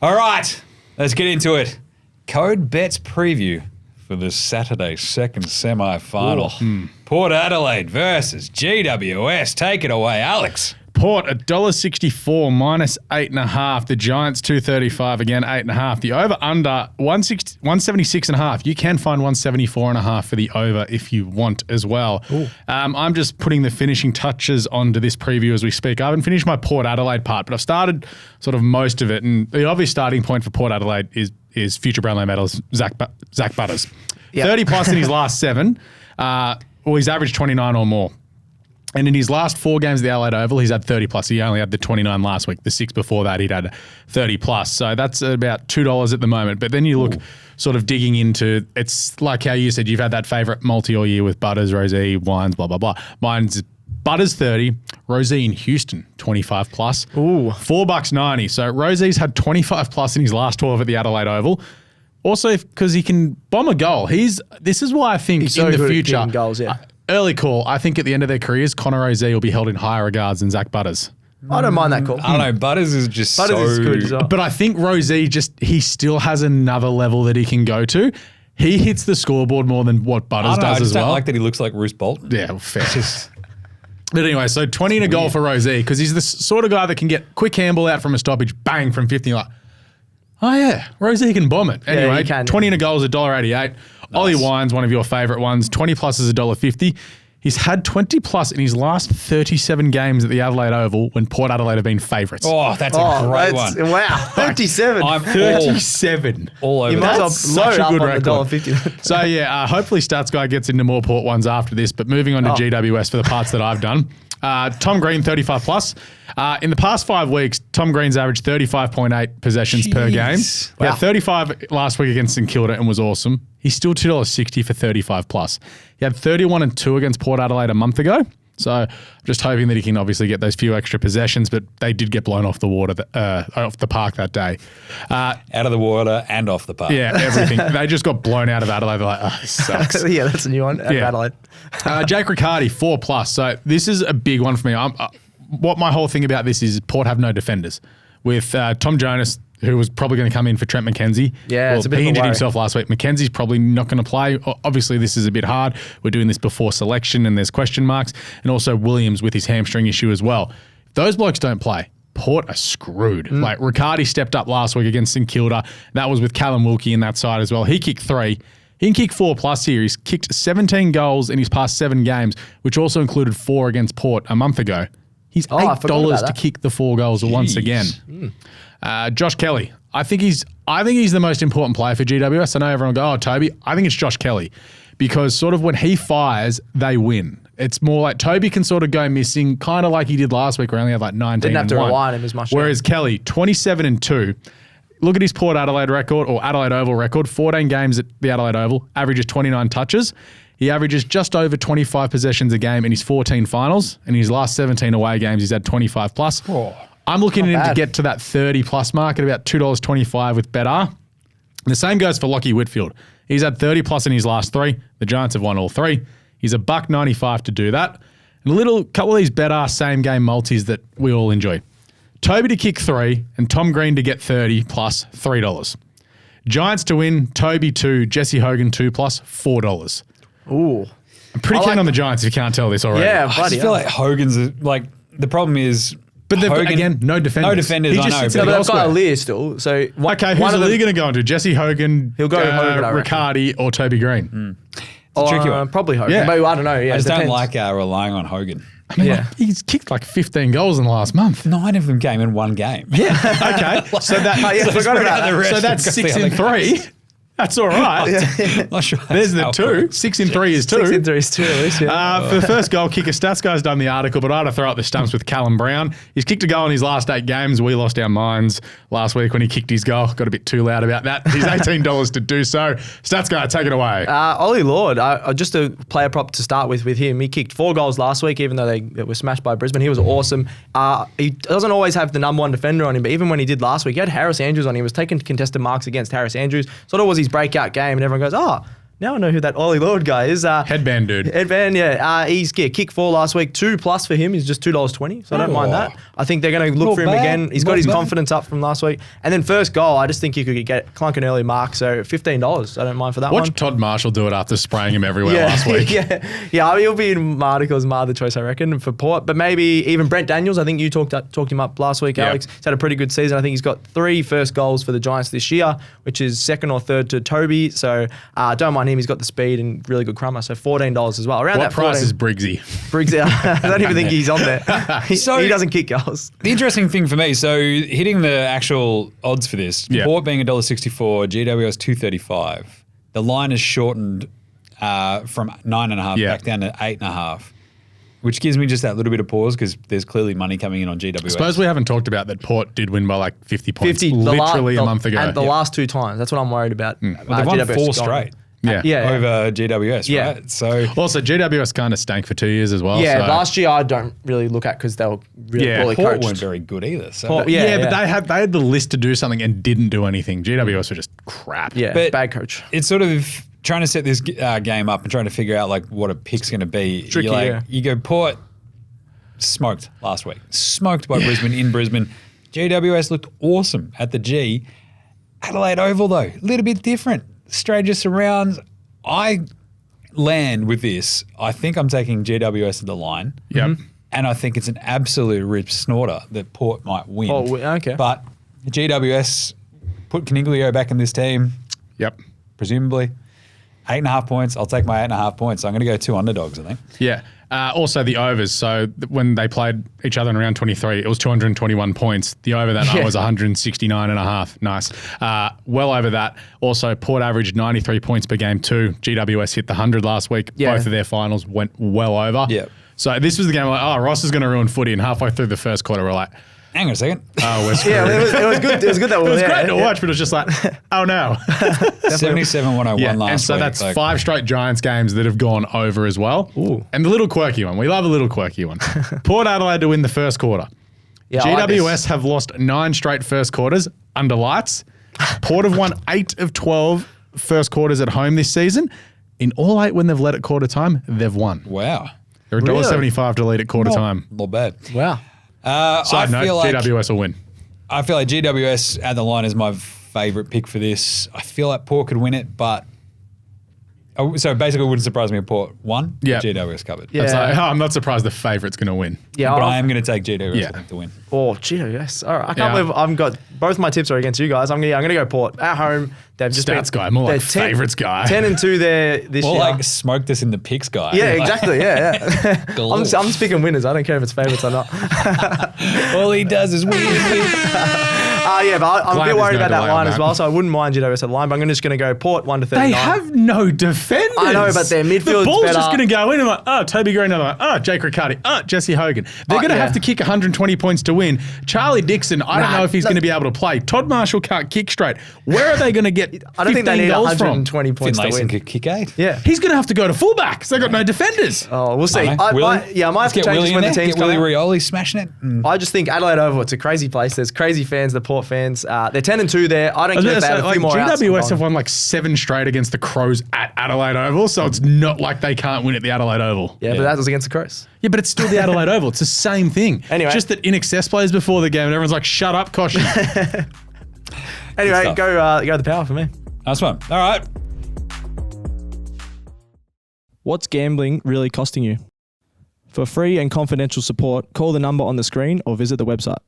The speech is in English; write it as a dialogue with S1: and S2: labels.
S1: All right, let's get into it. Code Bets preview for the Saturday second semi-final. Port Adelaide versus GWS. Take it away, Alex.
S2: Port $1.64 minus 8.5. The Giants $2.35 again 8.5. The over under 176.5. You can find 174.5 for the over if you want as well. I'm just putting the finishing touches onto this preview as we speak. I haven't finished my Port Adelaide part, but I've started sort of most of it. And the obvious starting point for Port Adelaide is future Brownlow medalist Zach Butters. Yep. 30 plus in his last 7. He's averaged 29 or more. And in his last 4 games at the Adelaide Oval, he's had 30 plus. He only had the 29 last week. The 6 before that, he'd had 30 plus. So that's about $2 at the moment. But then you look sort of digging into, it's like how you said, you've had that favourite multi all year with Butters, Rozee, Wines, blah, blah, blah. Mine's Butters 30, Rozee in Houston 25 plus. $4.90. So Rozee's had 25 plus in his last 12 at the Adelaide Oval. Also, because he can bomb a goal. This is why I think
S3: he's so
S2: in the
S3: good
S2: future,
S3: at goals,
S2: early call, I think at the end of their careers, Connor Rozee will be held in higher regards than Zach Butters.
S3: I don't mind that call.
S1: I don't know. Butters is just
S3: Butters is good as well.
S2: But I think Rozee he still has another level that he can go to. He hits the scoreboard more than what Butters does as well.
S1: I don't like that he looks like Roose Bolton.
S2: Yeah, well, fair. But anyway, so 20 and a goal for Rozee because he's the sort of guy that can get quick handball out from a stoppage, bang, from 50. Like, oh yeah, Rozee can bomb it. Anyway,
S3: he can.
S2: 20 and a goal is $1.88. Nice. Ollie Wines, one of your favourite ones, 20 plus is $1.50. He's had 20 plus in his last 37 games at the Adelaide Oval when Port Adelaide have been favourites.
S1: Oh, that's a great one.
S3: Wow, 37.
S1: I'm
S2: 37.
S1: all over
S3: You
S1: that.
S3: might as well load up on the $1.50.
S2: So yeah, hopefully Stats Guy gets into more Port ones after this, but moving on to GWS for the parts that I've done. Tom Green, 35 plus. In the past 5 weeks, Tom Green's averaged 35.8 possessions per game. He had 35 last week against St Kilda and was awesome. He's still $2.60 for 35 plus. He had 31 and 2 against Port Adelaide a month ago. So I'm just hoping that he can obviously get those few extra possessions, but they did get blown off the water, off the park that day.
S1: Out of the water and off the park.
S2: Yeah, everything. They just got blown out of Adelaide. They're like, oh, this sucks.
S3: Yeah, that's a new one. Adelaide.
S2: Jake Riccardi, 4 plus. So this is a big one for me. What my whole thing about this is Port have no defenders. With Tom Jonas, who was probably going to come in for Trent McKenzie.
S3: Yeah, it's a bit
S2: he
S3: of a
S2: injured
S3: worry.
S2: himself last week. McKenzie's probably not going to play. Obviously, this is a bit hard. We're doing this before selection and there's question marks. And also Williams with his hamstring issue as well. If those blokes don't play, Port are screwed. Like Riccardi stepped up last week against St Kilda. That was with Callum Wilkie in that side as well. He kicked 3. He can kick 4 plus here. He's kicked 17 goals in his past 7 games, which also included 4 against Port a month ago. He's $8 to kick the 4 goals once again. Josh Kelly. I think he's the most important player for GWS. I know everyone will go, oh, Toby. I think it's Josh Kelly because sort of when he fires, they win. It's more like Toby can sort of go missing, kind of like he did last week where he only had like 19
S3: Didn't have to
S2: and 1.
S3: rely on him as much.
S2: Whereas Kelly, 27 and 2. Look at his Port Adelaide record or Adelaide Oval record. 14 games at the Adelaide Oval, averages 29 touches. He averages just over 25 possessions a game in his 14 finals. And in his last 17 away games, he's had 25 plus. I'm looking at him to get to that 30 plus mark at about $2.25 with BetR. And the same goes for Lockie Whitfield. He's had 30 plus in his last 3. The Giants have won all 3. He's $1.95 to do that. And a couple of these BetR same game multis that we all enjoy. Toby to kick 3 and Tom Green to get 30 plus $3. Giants to win, Toby 2, Jesse Hogan 2 plus $4.
S3: Ooh.
S2: I'm pretty keen on the Giants if you can't tell this already.
S3: Yeah,
S1: I just feel like Hogan's the problem is.
S2: But they've got, again, no defenders.
S1: No defenders, I know.
S3: But they've got Aaliyah still. So
S2: who's Aaliyah going to go into? Jesse Hogan,
S3: he'll go Hogan,
S2: Riccardi, or Toby Green?
S1: It's a tricky one.
S3: Probably Hogan.
S2: Yeah.
S3: But I don't know. Yeah,
S1: I just
S3: depends.
S1: don't like relying on Hogan.
S2: I mean, he's kicked like 15 goals in the last month.
S1: 9 of them came in 1 game.
S2: Yeah. Okay. So that's 6 in 3. That's all right.
S1: Not sure.
S2: There's the 2. 6 in 3 is 2.
S3: 6 in 3 is 2 at least. Yeah.
S2: For the first goal kicker, Stats Guy's done the article, but I had to throw up the stumps with Callum Brown. He's kicked a goal in his last 8 games. We lost our minds last week when he kicked his goal. Got a bit too loud about that. He's $18 to do so. Stats Guy, take it away.
S3: Ollie Lord, just a player prop to start with him. He kicked 4 goals last week, even though they were smashed by Brisbane. He was awesome. He doesn't always have the number 1 defender on him, but even when he did last week, he had Harris Andrews on him. He was taking contested marks against Harris Andrews. Sort of was his breakout game, and everyone goes, Now I know who that Ollie Lord guy is.
S2: Headband dude.
S3: Headband, yeah. He's kick 4 last week. 2+ for him. He's just $2.20. So I don't mind that. I think they're going to look
S1: Not
S3: for him
S1: bad.
S3: again. He's got
S1: Not
S3: his
S1: bad.
S3: confidence up from last week. And then first goal, I just think he could clunk an early mark. So $15. I don't mind for that
S2: Watch
S3: one.
S2: Todd Marshall do it after spraying him everywhere last week.
S3: yeah. I mean, he'll be in my articles, my other choice, I reckon, for Port. But maybe even Brent Daniels. I think you talked him up last week,
S2: Yep.
S3: Alex. He's had a pretty good season. I think he's got 3 first goals for the Giants this year, which is second or third to Toby. So don't mind him. He's got the speed and really good crummer. So $14 as well. Around
S2: What
S3: that
S2: price
S3: 14,
S2: is Briggsy?
S3: Briggs, I don't even think he's on there. He doesn't kick goals.
S1: The interesting thing for me, so hitting the actual odds for this,
S2: Yeah.
S1: Port being $1.64, GWS $2.35. The line is shortened from 9.5
S2: Yeah.
S1: back down to 8.5, which gives me just that little bit of pause because there's clearly money coming in on GWS.
S2: I suppose we haven't talked about that Port did win by like 50 points a month ago.
S3: And the last 2 times. That's what I'm worried about.
S1: Well, they've won
S3: GWS
S1: 4
S3: gone.
S1: straight
S3: Yeah.
S1: over GWS,
S3: Yeah.
S1: right? So
S2: Also, GWS kind of stank for 2 years as well.
S3: Yeah,
S2: so.
S3: last year I don't really look at because they were really
S2: Yeah,
S3: poorly
S1: Port
S3: coached.
S1: weren't very good either. So
S3: Port-
S2: Yeah,
S3: yeah.
S2: but they had the list to do something and didn't do anything. GWS were just crap.
S3: Yeah,
S1: But-
S3: bad coach.
S1: it's sort of trying to set this game up and trying to figure out like what a pick's going to be.
S3: Tricky,
S1: You're like,
S3: yeah.
S1: You go Port smoked last week, smoked by Brisbane in Brisbane. GWS looked awesome at the G. Adelaide Oval though, a little bit different. Stranger surrounds. I land with this. I think I'm taking GWS at the line.
S2: Yep.
S1: And I think it's an absolute rip snorter that Port might win.
S3: Oh, okay.
S1: But GWS put Caniglio back in this team,
S2: Yep.
S1: presumably. 8.5 points. I'll take my 8.5 points. I'm going to go 2 underdogs, I think.
S2: Yeah. Also the overs. So when they played each other in round 23, it was 221 points. The over that night was 169.5. Nice. Well over that. Also, Port averaged 93 points per game too. GWS hit the 100 last week.
S3: Yeah.
S2: Both of their finals went well over.
S1: Yeah.
S2: So this was the game like, Ross is going to ruin footy. And halfway through the first quarter, we're like,
S1: Hang on a second.
S2: oh, we're screwed.
S3: Yeah, it was good. It was good that we
S2: It
S3: were
S2: was
S3: there.
S2: great to watch, but it was just like, oh no.
S1: 77-101
S2: Yeah,
S1: last
S2: and so
S1: week.
S2: that's
S1: like,
S2: 5 straight Giants games that have gone over as well.
S3: Ooh.
S2: And the little quirky one. We love a little quirky one. Port Adelaide to win the first quarter.
S3: Yeah, I like
S2: GWS
S3: this.
S2: have lost 9 straight first quarters under lights. Port have won 8 of 12 first quarters at home this season. In all 8 when they've led at quarter time, they've won.
S1: wow.
S2: They're $1.75 to lead at quarter time.
S1: Not bad.
S3: Wow.
S2: Side note, GWS will win.
S1: I feel like GWS at the line is my favourite pick for this. I feel like Port could win it, but... So basically it wouldn't surprise me if Port won.
S2: Yeah.
S1: GWS covered.
S3: Yeah.
S2: It's like, I'm not surprised the favourite's going to win.
S3: Yeah,
S1: But I am going to take GWS
S2: Yeah.
S1: I think, to win.
S3: Oh, GWS. All right. I can't
S2: Yeah.
S3: believe I've got both my tips are against you guys. I'm gonna go Port at home. They've just
S2: Stats guy, more like
S3: they're
S2: favourites guy.
S3: 10-2 there this
S1: Or
S3: year.
S1: like smoked us in the picks guy.
S3: Yeah,
S1: Like,
S3: exactly. Yeah.
S1: Galore.
S3: I'm just picking winners. I don't care if it's favourites or not.
S1: All he does is win.
S3: Yeah, but I'm a
S2: Glad
S3: bit
S2: there's
S3: worried
S2: no
S3: about that
S2: delay on
S3: line as
S2: that.
S3: well, so I wouldn't mind GWS at the line, but I'm just going to go Port 1 to 39.
S2: They have no defenders.
S3: I know, but their midfield's
S2: The ball's
S3: better.
S2: just going to go in and like, oh, Toby Green, another one. Oh, Jake Riccardi. Oh, Jesse Hogan. They're going to
S3: yeah.
S2: have to kick 120 points to win. Charlie Dixon, I don't
S3: Nah,
S2: know if he's
S3: look-
S2: going to be able to play. Todd Marshall can't kick straight. Where are they going to get
S3: I don't think they
S2: 15
S3: need
S2: goals from?
S3: 120 points to
S1: Finlayson
S3: win.
S1: could kick 8.
S3: Yeah.
S2: He's going to have to go to fullback because they've got no defenders.
S3: Oh, we'll see.
S1: I know. Willie?
S3: I might have
S1: Let's
S3: to
S1: get
S3: change
S1: Willie
S3: this
S1: in
S3: when the
S1: there.
S3: team's
S1: Get Willie
S3: coming.
S1: Rioli smashing it.
S3: I just think Adelaide Oval, it's a crazy place. There's crazy fans, the Port fans. They're 10-2 there. I don't care if they have a few more outs.
S2: GWS have won like 7 straight against the Crows at Adelaide Oval, so it's not like they can't win at the Adelaide Oval.
S3: Yeah, but that was against the Crows.
S2: Yeah, but it's still the Adelaide Oval. It's the same thing.
S3: Anyway.
S2: Just that in excess plays before the game and everyone's like, shut up, Koshy.
S3: Anyway,
S1: stuff.
S3: go the power for me.
S1: Nice one. All right.
S4: What's gambling really costing you? For free and confidential support, call the number on the screen or visit the website.